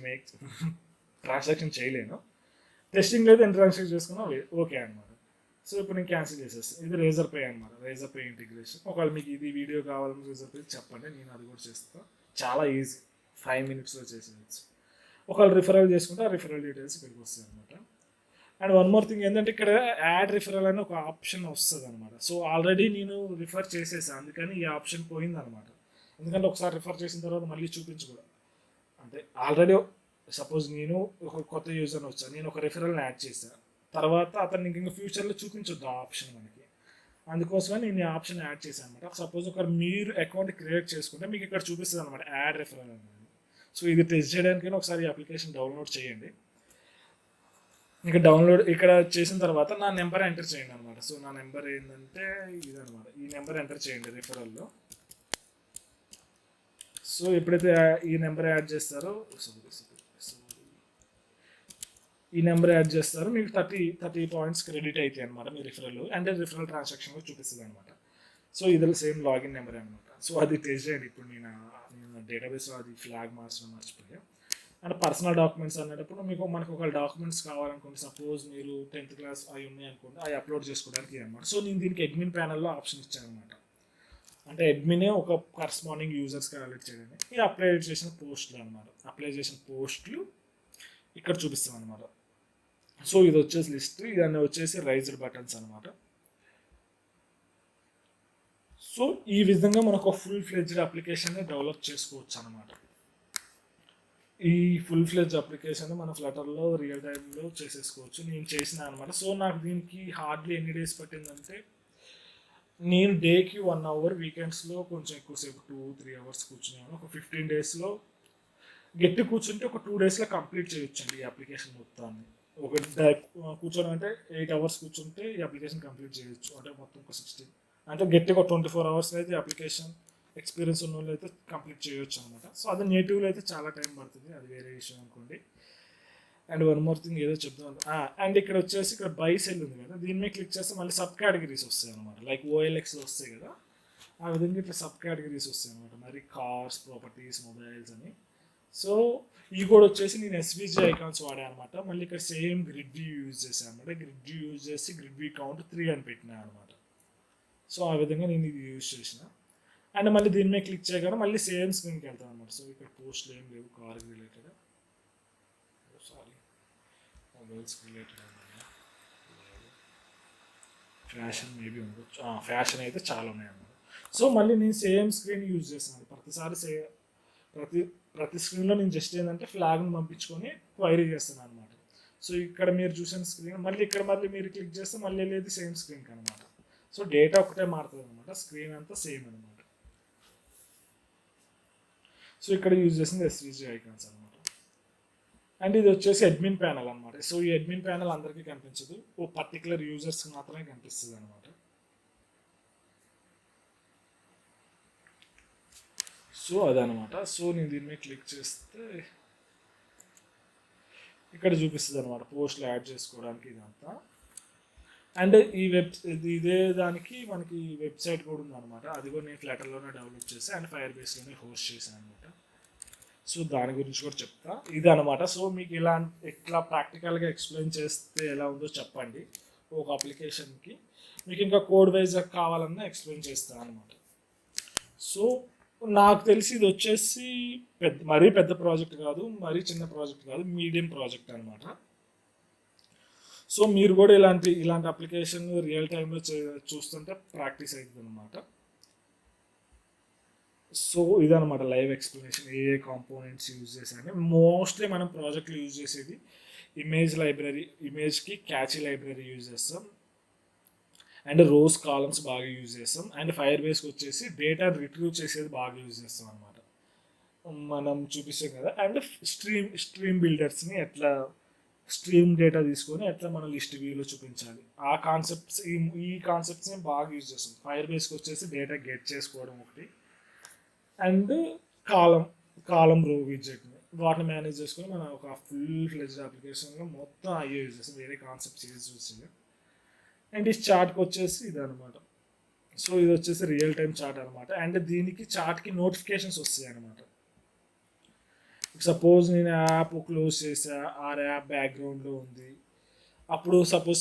చేయలేను, టెస్టింగ్ లేదు, ఎంత ట్రాన్సాక్షన్ చేసుకున్నా ఓకే అనమాట. సో ఇప్పుడు నేను క్యాన్సిల్ చేసేస్తాను. ఇది రేజర్ పే అనమాట, రేజర్ పే ఇంటిగ్రేషన్. ఒకవేళ మీకు ఇది వీడియో కావాలని రేజర్ పే చెప్పండి, నేను అది కూడా చేస్తాను. చాలా ఈజీ, 5 minutesలో చేసేయచ్చు. ఒకవేళ రిఫరల్ చేసుకుంటే ఆ రిఫరల్ డీటెయిల్స్ ఇక్కడికి వస్తాయి అనమాట. అండ్ వన్ మోర్ థింగ్ ఏంటంటే ఇక్కడ యాడ్ రిఫరల్ అని ఒక ఆప్షన్ వస్తుంది అనమాట. సో ఆల్రెడీ నేను రిఫర్ చేసేసాను, అందుకని ఈ ఆప్షన్ పోయింది అనమాట. ఎందుకంటే ఒకసారి రిఫర్ చేసిన తర్వాత మళ్ళీ చూపించకూడదు. అంటే ఆల్రెడీ సపోజ్ నేను ఒక కొత్త యూజర్ని వచ్చాను, నేను ఒక రిఫరల్ని యాడ్ చేశాను, తర్వాత అతను ఇంకా ఫ్యూచర్లో చూపించొద్దు ఆ ఆప్షన్ మనకి. అందుకోసమే నేను ఈ ఆప్షన్ యాడ్ చేశాను అనమాట. సపోజ్ మీరు అకౌంట్ క్రియేట్ చేసుకుంటే మీకు ఇక్కడ చూపిస్తుంది అనమాట యాడ్ రిఫరల్ అనేది. సో ఇది టెస్ట్ చేయడానికైనా ఒకసారి ఈ అప్లికేషన్ డౌన్లోడ్ చేయండి. ఇంకా డౌన్లోడ్ ఇక్కడ చేసిన తర్వాత నా నెంబర్ ఎంటర్ చేయండి అనమాట. సో నా నెంబర్ ఏంటంటే ఇదనమాట, ఈ నెంబర్ ఎంటర్ చేయండి రిఫరల్లో. సో ఎప్పుడైతే ఈ నెంబర్ యాడ్ చేస్తారో మీకు 30 పాయింట్స్ క్రెడిట్ అవుతాయి అనమాట మీ రిఫరల్, అంటే రిఫరల్ ట్రాన్సాక్షన్లో చూపిస్తుంది అనమాట. సో ఇది సేమ్ లాగిన్ నెంబర్ అనమాట. సో అది టెస్ట్ చేయండి. ఇప్పుడు నేను డేటాబేస్లో అది ఫ్లాగ్ మర్చిపోయా. అండ్ పర్సనల్ డాక్యుమెంట్స్ అనేటప్పుడు మనకు ఒక డాక్యుమెంట్స్ కావాలనుకోండి, సపోజ్ మీరు 10th క్లాస్ అవి ఉన్నాయి అనుకోండి, అవి అప్లోడ్ చేసుకోవడానికి అనమాట. సో నేను దీనికి అడ్మిన్ ప్యానల్లో ఆప్షన్ ఇచ్చాను అనమాట. అంటే అడ్మినే ఒక కరస్పాండింగ్ యూజర్స్కి అలర్ట్ చేయడానికి. ఈ అప్లై చేసిన పోస్టులు అనమాట, అప్లై చేసిన పోస్టులు ఇక్కడ చూపిస్తాం అనమాట. సో ఇది వచ్చేసి లిస్ట్, ఇదన్నీ వచ్చేసి రైజ్డ్ బటన్స్ అనమాట. సో ఈ విధంగా మనకు ఫుల్ ఫ్లెడ్జ్డ్ అప్లికేషన్ని డెవలప్ చేసుకోవచ్చు అనమాట. ఈ ఫుల్ ఫ్లెడ్జ్ అప్లికేషన్ మన ఫ్లటర్లో రియల్ టైంలో చేసేసుకోవచ్చు. నేను చేసిన అనమాట. సో నాకు దీనికి హార్డ్లీ ఎన్ని డేస్ పట్టిందంటే, నేను డేకి 1 hour, వీకెండ్స్లో కొంచెం ఎక్కువసేపు 2-3 hours కూర్చున్నాను. ఒక 15 daysలో గట్టి కూర్చుంటే ఒక 2 daysలో కంప్లీట్ చేయొచ్చండి ఈ అప్లికేషన్ మొత్తాన్ని. ఒక కూర్చొని అంటే 8 hours కూర్చుంటే ఈ అప్లికేషన్ కంప్లీట్ చేయొచ్చు. అంటే మొత్తం ఒక 16, అంటే గట్టిగా 24 hours అయితే అప్లికేషన్ ఎక్స్పీరియన్స్ ఉన్న వాళ్ళు అయితే కంప్లీట్ చేయొచ్చు అనమాట. సో అది నేటివ్లో అయితే చాలా టైం పడుతుంది, అది వేరే విషయం అనుకోండి. అండ్ వన్ మోర్ థింగ్ ఏదో చెప్తాను. అండ్ ఇక్కడ వచ్చేసి ఇక్కడ బై సెల్ ఉంది కదా, దీని మీద క్లిక్ చేస్తే మళ్ళీ సబ్ కేటగిరీస్ వస్తాయి అనమాట. లైక్ OLXలో వస్తాయి కదా, ఆ విధంగా ఇట్లా సబ్ కేటగిరీస్ వస్తాయి అనమాట. మరి కార్స్, ప్రాపర్టీస్, మొబైల్స్ అని. సో ఈ కూడా వచ్చేసి నేను SVG ఐకాన్స్ వాడా అనమాట. మళ్ళీ ఇక్కడ సేమ్ గ్రిడ్ వ్యూ యూజ్ చేశాను అనమాట. గ్రిడ్ వ్యూ యూజ్ చేసి గ్రిడ్ వ్యూ కౌంట్ 3 అని పెట్టినా అనమాట. సో ఆ విధంగా నేను ఇది యూజ్ చేసిన. అండ్ మళ్ళీ దీని మీద క్లిక్ చేయగానే మళ్ళీ సేమ్ స్క్రీన్కి వెళ్తాను అనమాట. సో ఇక్కడ పోస్ట్లు ఏం లేవు car related, sorry mobiles related అనమాట. ఫ్యాషన్ మేబీ ఉండొచ్చు, ఫ్యాషన్ అయితే చాలా ఉన్నాయి అన్నమాట. సో మళ్ళీ నేను సేమ్ స్క్రీన్ యూజ్ చేస్తాను ప్రతిసారి. ప్రతి స్క్రీన్లో నేను జస్ట్ ఏంటంటే ఫ్లాగ్ని పంపించుకొని క్వైరీ చేస్తాను అనమాట. సో ఇక్కడ మీరు చూసిన స్క్రీన్ మళ్ళీ మీరు క్లిక్ చేస్తే మళ్ళీ వెళ్ళేది సేమ్ స్క్రీన్కి అనమాట. సో డేటా ఒకటే మారుతుంది అనమాట, స్క్రీన్ అంతా సేమ్ అనమాట. సో ఇక్కడ యూజ్ చేసింది SVG ఐకాన్స్ అనమాట. అండ్ ఇది వచ్చేసి అడ్మిన్ ప్యానల్ అనమాట. సో ఈ అడ్మిన్ ప్యానల్ అందరికీ కనిపించదు, ఓ పర్టికులర్ యూజర్స్కి మాత్రమే కనిపిస్తుంది అనమాట. సో అదనమాట. సో నేను దీని మీద క్లిక్ చేస్తే ఇక్కడ చూపిస్తుంది అనమాట పోస్టులు యాడ్ చేసుకోవడానికి ఇదంతా. అండ్ ఇదే దానికి మనకి వెబ్సైట్ కూడా ఉందన్నమాట. అది కూడా నేను ఫ్లటర్లోనే డెవలప్ చేసి అండ్ ఫైర్బేస్లోనే హోస్ట్ చేశాను అనమాట. సో దాని గురించి కూడా చెప్తా, ఇది అనమాట. సో మీకు ఎట్లా ప్రాక్టికల్గా ఎక్స్ప్లెయిన్ చేస్తే ఎలా ఉందో చెప్పండి ఒక అప్లికేషన్కి. మీకు ఇంకా కోడ్ వైజ్ కావాలన్నా ఎక్స్ప్లెయిన్ చేస్తాను అనమాట. సో నాకు తెలిసి ఇది వచ్చేసి మరీ పెద్ద ప్రాజెక్ట్ కాదు, మరీ చిన్న ప్రాజెక్ట్ కాదు, మీడియం ప్రాజెక్ట్ అనమాట. సో మీరు కూడా ఇలాంటి అప్లికేషన్ రియల్ టైంలో చూస్తుంటే ప్రాక్టీస్ అవుతుంది అనమాట. సో ఇదనమాట లైవ్ ఎక్స్ప్లెనేషన్, ఏ కాంపోనెంట్స్ యూజ్ చేశాను. మోస్ట్లీ మనం ప్రాజెక్ట్లో యూజ్ చేసేది ఇమేజ్ లైబ్రరీ, ఇమేజ్కి క్యాచీ లైబ్రరీ యూజ్ చేస్తాం, అండ్ రోస్ కాలమ్స్ బాగా యూజ్ చేస్తాం, అండ్ ఫైర్ బేస్కి వచ్చేసి డేటా రిట్రీవ్ చేసేది బాగా యూజ్ చేస్తాం అనమాట. మనం చూపిస్తాం కదా. అండ్ స్ట్రీమ్ బిల్డర్స్ని ఎట్లా స్ట్రీమ్ డేటా తీసుకొని ఎట్లా మనం లిస్ట్ వ్యూలో చూపించాలి, ఆ కాన్సెప్ట్స్ ఈ కాన్సెప్ట్స్ని బాగా యూజ్ చేస్తాం. ఫైర్ బేస్కి వచ్చేసి డేటా గెట్ చేసుకోవడం ఒకటి, అండ్ కాలం రో విడ్జెట్ని వాటిని మేనేజ్ చేసుకొని మనం ఒక ఫుల్ ఫ్లెజ్డ్ అప్లికేషన్లో మొత్తం అయ్యే యూజ్ చేస్తాం, వేరే కాన్సెప్ట్స్ యూజ్ చేస్తుంది. అండ్ ఈ చార్ట్కి వచ్చేసి ఇది అనమాట. సో ఇది వచ్చేసి రియల్ టైం చార్ట్ అనమాట. అండ్ దీనికి చార్ట్కి నోటిఫికేషన్స్ వస్తాయి అనమాట. సపోజ్ నేను యాప్ క్లోజ్ చేసా, ఆ యాప్ బ్యాక్గ్రౌండ్లో ఉంది, అప్పుడు సపోజ్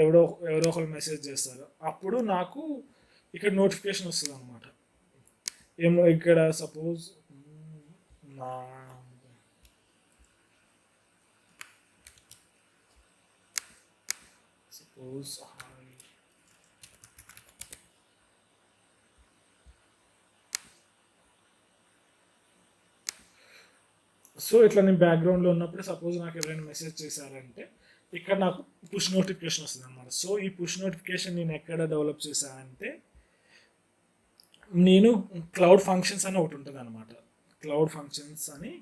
ఎవరో ఒకరు మెసేజ్ చేస్తారు, అప్పుడు నాకు ఇక్కడ నోటిఫికేషన్ వస్తుంది అనమాట. ఏమో ఇక్కడ సపోజ్ నా సపోజ్ సో ఇట్లా నేను బ్యాక్గ్రౌండ్లో ఉన్నప్పుడు సపోజ్ నాకు ఎవరైనా మెసేజ్ చేశారంటే ఇక్కడ నాకు పుష్ నోటిఫికేషన్ వస్తుంది అనమాట. సో ఈ పుష్ నోటిఫికేషన్ నేను ఎక్కడ డెవలప్ చేశానంటే, నేను క్లౌడ్ ఫంక్షన్స్ అని ఒకటి ఉంటుంది అనమాట. క్లౌడ్ ఫంక్షన్స్ అని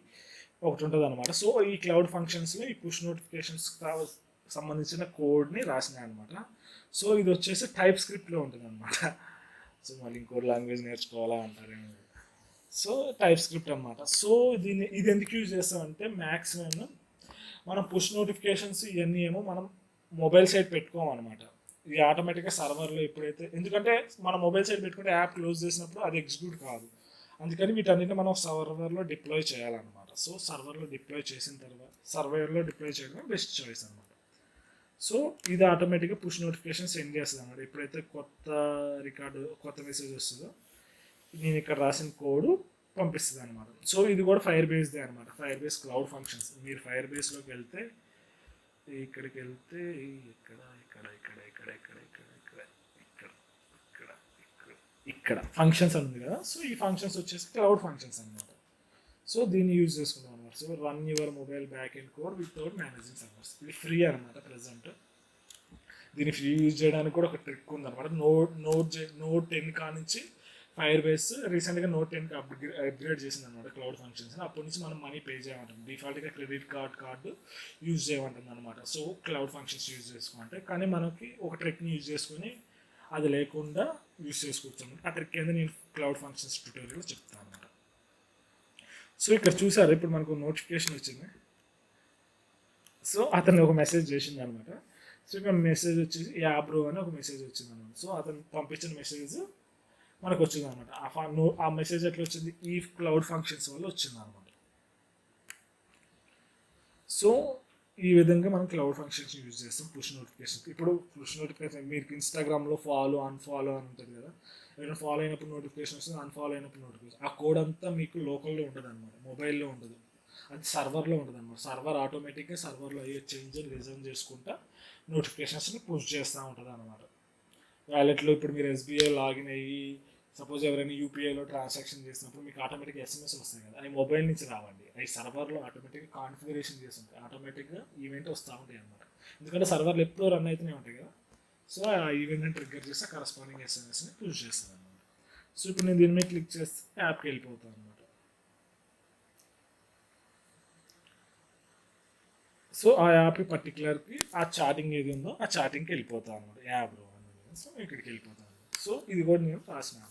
ఒకటి ఉంటుంది అనమాట. సో ఈ క్లౌడ్ ఫంక్షన్స్లో ఈ పుష్ నోటిఫికేషన్స్ సంబంధించిన కోడ్ని రాసినా అనమాట. సో ఇది వచ్చేసి టైప్ స్క్రిప్ట్లో ఉంటుంది అనమాట. సో మళ్ళీ ఇంకోటి లాంగ్వేజ్ నేర్చుకోవాలా అంటారేమో. సో టైప్ స్క్రిప్ట్ అనమాట. సో ఇది ఎందుకు యూజ్ చేస్తామంటే, మ్యాక్సిమం మనం పుష్ నోటిఫికేషన్స్ ఇవన్నీ ఏమో మనం మొబైల్ సైడ్ పెట్టుకోమన్నమాట. ఇది ఆటోమేటిక్గా సర్వర్లో ఎప్పుడైతే, ఎందుకంటే మనం మొబైల్ సైడ్ పెట్టుకుంటే యాప్ క్లోజ్ చేసినప్పుడు అది ఎగ్జిక్యూట్ కాదు, అందుకని వీటన్నిటిని మనం సర్వర్లో డిప్లాయ్ చేయాలన్నమాట. సో సర్వర్లో డిప్లాయ్ చేసిన తర్వాత సర్వర్లో డిప్లాయ్ చేయడం బెస్ట్ చాయిస్ అనమాట. సో ఇది ఆటోమేటిక్గా పుష్ నోటిఫికేషన్ సెండ్ చేస్తుంది అనమాట. ఎప్పుడైతే కొత్త మెసేజ్ వస్తుందో నేను ఇక్కడ రాసిన కోడ్ పంపిస్తుంది అనమాట. సో ఇది కూడా ఫైర్ బేస్దే అనమాట. Fire base cloud functions. మీరు ఫైర్ బేస్లోకి వెళ్తే ఇక్కడికి వెళ్తే ఇక్కడ ఇక్కడ ఇక్కడ ఇక్కడ ఇక్కడ ఇక్కడ ఇక్కడ ఇక్కడ ఇక్కడ ఇక్కడ ఇక్కడ ఫంక్షన్స్ అని ఉంది కదా. సో ఈ ఫంక్షన్స్ వచ్చేసి క్లౌడ్ ఫంక్షన్స్ అనమాట. సో దీన్ని యూజ్ చేసుకుంటాం అనమాట. So run your mobile back and code without managing servers. ఇది ఫ్రీ అనమాట ప్రజెంట్. దీన్ని ఫ్రీ యూజ్ చేయడానికి కూడా ఒక ట్రిక్ ఉందన్నమాట. నోట్ 10 కానించి ఫైర్ బేస్ రీసెంట్గా నోట్ 10కి అప్గ్రేడ్ చేసింది అనమాట క్లౌడ్ ఫంక్షన్స్. అప్పటి నుంచి మనం మనీ పే చేయమంటాం. డిఫాల్ట్గా క్రెడిట్ కార్డు యూజ్ చేయమంటుంది అనమాట. సో క్లౌడ్ ఫంక్షన్స్ యూజ్ చేసుకోమంటే, కానీ మనకి ఒక ట్రిక్ని యూజ్ చేసుకొని అది లేకుండా యూజ్ చేసుకోవచ్చు. ఆ ట్రిక్ ఏంటో నేను క్లౌడ్ ఫంక్షన్స్ ట్యూటోరియల్లో చెప్తాను అనమాట. సో ఇక్కడ చూసారు, ఇప్పుడు మనకు నోటిఫికేషన్ వచ్చింది. సో అతను ఒక మెసేజ్ చేసింది అనమాట. సో ఇక్కడ మెసేజ్ వచ్చేసి బ్రో అని ఒక మెసేజ్ వచ్చింది అనమాట. సో అతను పంపించిన మెసేజ్ మనకు వచ్చింది అనమాట. ఆ మెసేజ్ ఎట్లా వచ్చింది, ఈ క్లౌడ్ ఫంక్షన్స్ వల్ల వచ్చింది అనమాట. సో ఈ విధంగా మనం క్లౌడ్ ఫంక్షన్స్ యూజ్ చేస్తాం పుష్ నోటిఫికేషన్. ఇప్పుడు పుష్ నోటిఫికేషన్ మీకు ఇన్స్టాగ్రామ్లో ఫాలో అన్ఫాలో అని ఉంటుంది కదా. ఏదైనా ఫాలో అయినప్పుడు నోటిఫికేషన్ వస్తుంది, అన్ఫాలో అయినప్పుడు నోటిఫికేషన్. ఆ కోడ్ అంతా మీకు లోకల్లో ఉంటుంది అనమాట, మొబైల్లో ఉండదు, అది సర్వర్లో ఉంటుంది అనమాట. సర్వర్ ఆటోమేటిక్గా సర్వర్లో అయ్యే చేంజ్ రిజర్వ్ చేసుకుంటా నోటిఫికేషన్స్ని పుష్ చేస్తూ ఉంటుంది అనమాట. వ్యాలెట్లో ఇప్పుడు మీరు ఎస్బీఐ లాగిన్ అయ్యి సపోజ్ ఎవరైనా యూపీఐలో ట్రాన్సాక్షన్ చేసినప్పుడు మీకు ఆటోమేటిక్గా ఎస్ఎంఎస్ వస్తాయి కదా, అవి మొబైల్ నుంచి రావండి, అవి సర్వర్లో ఆటోమేటిక్గా కాన్ఫిగరేషన్ చేసి ఉంటాయి, ఆటోమేటిక్గా ఈవెంట్ వస్తూ ఉంటాయి అనమాట. ఎందుకంటే సర్వర్లు ఎప్పుడూ రన్ అయితేనే ఉంటాయి కదా. సో ఆ ఈవెంట్ని ట్రిగ్గర్ చేస్తే కరస్పాండింగ్ ఎస్ఎంఎస్ని పుష్ చేస్తుంది అనమాట. సో ఇప్పుడు నేను దీని మీద క్లిక్ చేస్తే యాప్కి వెళ్ళిపోతాను అనమాట. సో ఆ యాప్ పర్టికులర్కి ఆ చాటింగ్ ఏది ఉందో ఆ చాటింగ్కి వెళ్ళిపోతాను అనమాట, యాప్ రో అని. సో ఇక్కడికి వెళ్ళిపోతాను. సో ఇది కూడా నేను రాసినాను.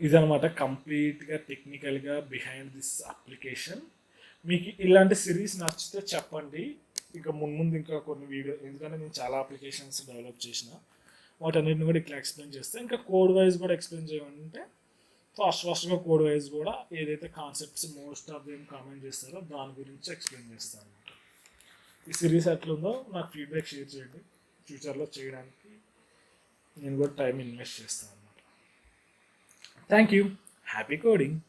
ఇదనమాట కంప్లీట్గా టెక్నికల్గా బిహైండ్ దిస్ అప్లికేషన్. మీకు ఇలాంటి సిరీస్ నచ్చితే చెప్పండి, ఇంకా ముందు ఇంకా కొన్ని వీడియో, ఎందుకంటే నేను చాలా అప్లికేషన్స్ డెవలప్ చేసిన, వాటన్నిటిని కూడా ఇట్లా ఎక్స్ప్లెయిన్ చేస్తే, ఇంకా కోడ్ వైజ్ కూడా ఎక్స్ప్లెయిన్ చేయమంటే ఫాస్ట్గా కోడ్ వైజ్ కూడా ఏదైతే concepts most of them comment చేస్తారో దాని గురించి ఎక్స్ప్లెయిన్ చేస్తాను అనమాట. ఈ సిరీస్ ఎట్లుందో నాకు ఫీడ్బ్యాక్ షేర్ చేయండి. ఫ్యూచర్లో చేయడానికి నేను కూడా టైం ఇన్వెస్ట్ చేస్తాను అనమాట. Thank you. Happy coding.